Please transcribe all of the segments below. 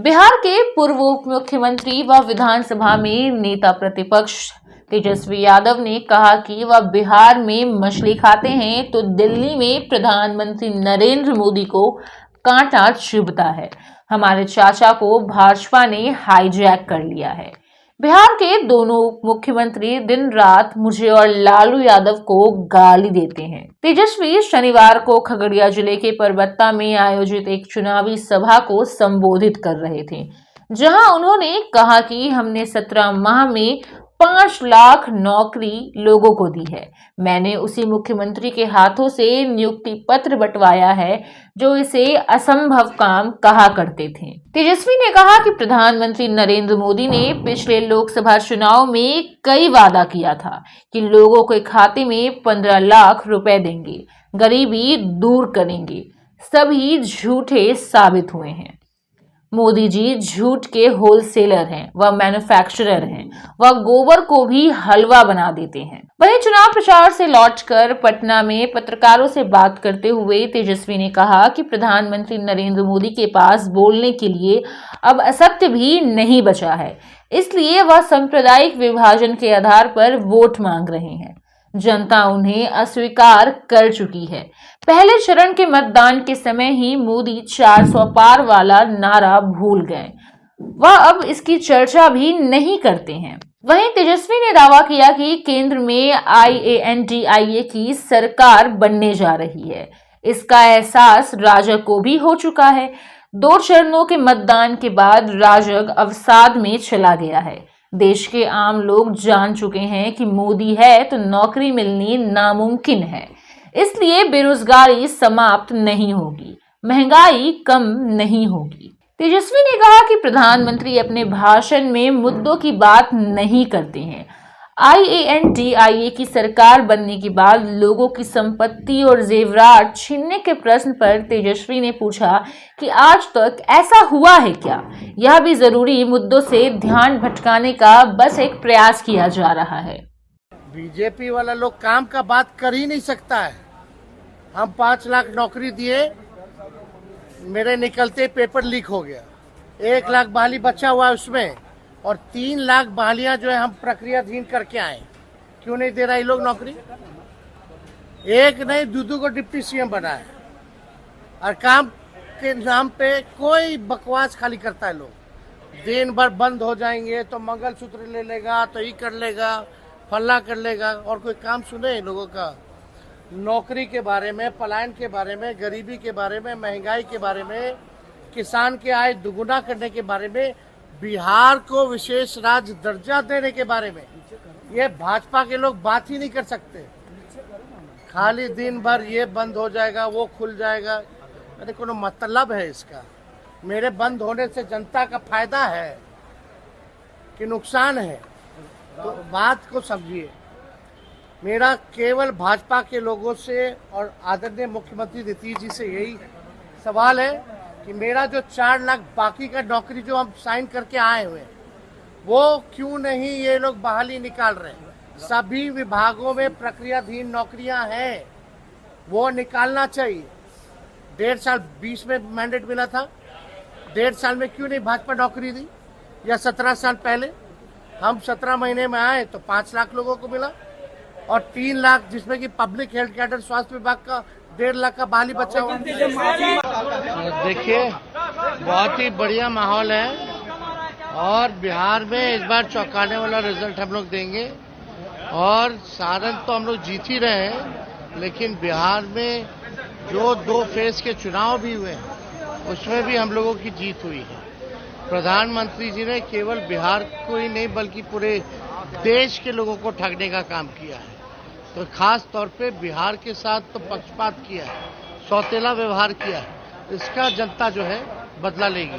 बिहार के पूर्व उप मुख्यमंत्री व विधानसभा में नेता प्रतिपक्ष तेजस्वी यादव ने कहा कि वह बिहार में मछली खाते हैं तो दिल्ली में प्रधानमंत्री नरेंद्र मोदी को कांटा चुभता है। हमारे चाचा को भाजपा ने हाईजैक कर लिया है। बिहार के दोनों उप मुख्यमंत्री दिन रात मुझे और लालू यादव को गाली देते हैं। तेजस्वी शनिवार को खगड़िया जिले के परबत्ता में आयोजित एक चुनावी सभा को संबोधित कर रहे थे, जहां उन्होंने कहा कि हमने 17 माह में 5 लाख नौकरी लोगों को दी है। मैंने उसी मुख्यमंत्री के हाथों से नियुक्ति पत्र बंटवाया है जो इसे असंभव काम कहा करते थे। तेजस्वी ने कहा कि प्रधानमंत्री नरेंद्र मोदी ने पिछले लोकसभा चुनाव में कई वादा किया था कि लोगों के खाते में 15 लाख रुपए देंगे, गरीबी दूर करेंगे। सभी झूठे साबित हुए हैं। मोदी जी झूठ के होलसेलर हैं, वह मैन्युफैक्चरर हैं, वह गोबर को भी हलवा बना देते हैं। वहीं चुनाव प्रचार से लौटकर पटना में पत्रकारों से बात करते हुए तेजस्वी ने कहा कि प्रधानमंत्री नरेंद्र मोदी के पास बोलने के लिए अब असत्य भी नहीं बचा है, इसलिए वह सांप्रदायिक विभाजन के आधार पर वोट मांग रहे हैं। जनता उन्हें अस्वीकार कर चुकी है। पहले चरण के मतदान के समय ही मोदी 400 पार वाला नारा भूल गए, वह अब इसकी चर्चा भी नहीं करते हैं। वहीं तेजस्वी ने दावा किया कि केंद्र में IANDIA की सरकार बनने जा रही है। इसका एहसास राजग को भी हो चुका है। 2 चरणों के मतदान के बाद राजग अवसाद में चला गया है। देश के आम लोग जान चुके हैं कि मोदी है तो नौकरी मिलनी नामुमकिन है, इसलिए बेरोजगारी समाप्त नहीं होगी, महंगाई कम नहीं होगी। तेजस्वी ने कहा कि प्रधानमंत्री अपने भाषण में मुद्दों की बात नहीं करते हैं। IANDIA की सरकार बनने के बाद लोगों की संपत्ति और जेवरात छीनने के प्रश्न पर तेजस्वी ने पूछा कि आज तक ऐसा हुआ है क्या? यह भी जरूरी मुद्दों से ध्यान भटकाने का बस एक प्रयास किया जा रहा है। बीजेपी वाला लोग काम का बात कर ही नहीं सकता है। हम 5 लाख नौकरी दिए, मेरे निकलते पेपर लीक हो गया। 1 लाख बहाली बचा हुआ है उसमें, और 3 लाख बहालियां जो है हम प्रक्रियाधीन करके आए। क्यों नहीं दे रहा ये लोग नौकरी? एक नहीं, 2 को डिप्टी CM बना है, और काम के नाम पे कोई बकवास खाली करता है लोग। दिन भर बंद हो जाएंगे तो मंगलसूत्र ले लेगा, तो ये कर लेगा, फल्ला कर लेगा, और कोई काम सुने इन लोगों का? नौकरी के बारे में, पलायन के बारे में, गरीबी के बारे में, महंगाई के बारे में, किसान के आय दुगुना करने के बारे में, बिहार को विशेष राज्य दर्जा देने के बारे में ये भाजपा के लोग बात ही नहीं कर सकते। खाली दिन भर ये बंद हो जाएगा, वो खुल जाएगा। अरे कोनो मतलब है इसका? मेरे बंद होने से जनता का फायदा है कि नुकसान है? तो बात को समझिए। मेरा केवल भाजपा के लोगों से और आदरणीय मुख्यमंत्री नीतीश जी से यही सवाल है कि मेरा जो 4 लाख बाकी का नौकरी जो हम साइन करके आए हुए, वो क्यों नहीं ये लोग बहाली निकाल रहे हैं? सभी विभागों में प्रक्रियाधीन नौकरियां हैं, वो निकालना चाहिए। 1.5 साल 20 में मैंडेट मिला था, 1.5 साल में क्यों नहीं भाजपा नौकरी दी? या 17 साल पहले हम 17 महीने में आए तो 5 लाख लोगों को मिला, और 3 लाख जिसमें कि पब्लिक हेल्थ कैडर स्वास्थ्य विभाग का 1.5 लाख का बहाली बचा हुआ। देखिए, बहुत ही बढ़िया माहौल है, और बिहार में इस बार चौंकाने वाला रिजल्ट हम लोग देंगे। और सारण तो हम लोग जीत ही रहे हैं, लेकिन बिहार में जो 2 फेज के चुनाव भी हुए हैं उसमें भी हम लोगों की जीत हुई है। प्रधानमंत्री जी ने केवल बिहार को ही नहीं बल्कि पूरे देश के लोगों को ठगने का काम किया है। तो खास तौर पे बिहार के साथ तो पक्षपात किया है, सौतेला व्यवहार किया है। इसका जनता जो है बदला लेगी।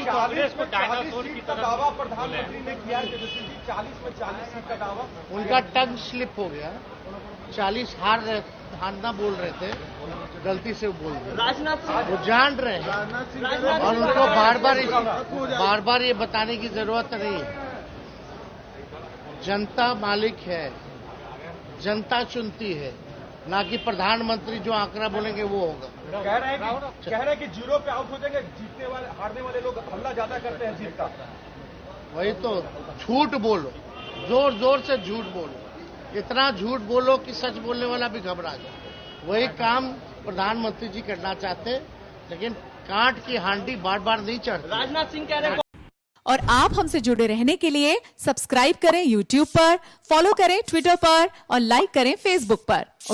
कांग्रेस को डायनासोर की तरह दावा प्रधानमंत्री ने किया है, 40 में 40 सीट का दावा। उनका टंग स्लिप हो गया। 40 हारना बोल रहे थे, गलती से बोल दिया। राजनाथ सिंह वो जान रहे हैं, और उनको बार बार ये बताने की जरूरत नहीं है। जनता मालिक है, जनता चुनती है। ना कि प्रधानमंत्री जो आंकड़ा बोलेंगे वो होगा। कह रहे हैं कि जीरो पे आउट हो जाएंगे, जीतने वाले हारने वाले लोग हमला ज्यादा करते हैं जीत का। वही तो, झूठ बोलो, जोर जोर से झूठ बोलो, इतना झूठ बोलो कि सच बोलने वाला भी घबरा जाए। वही काम प्रधानमंत्री जी करना चाहते हैं, लेकिन कांट की हांडी बार बार नहीं चढ़ती। राजनाथ सिंह कह रहे हैं और आप हमसे जुड़े रहने के लिए सब्सक्राइब करें YouTube पर, फॉलो करें Twitter पर और लाइक करें Facebook पर। और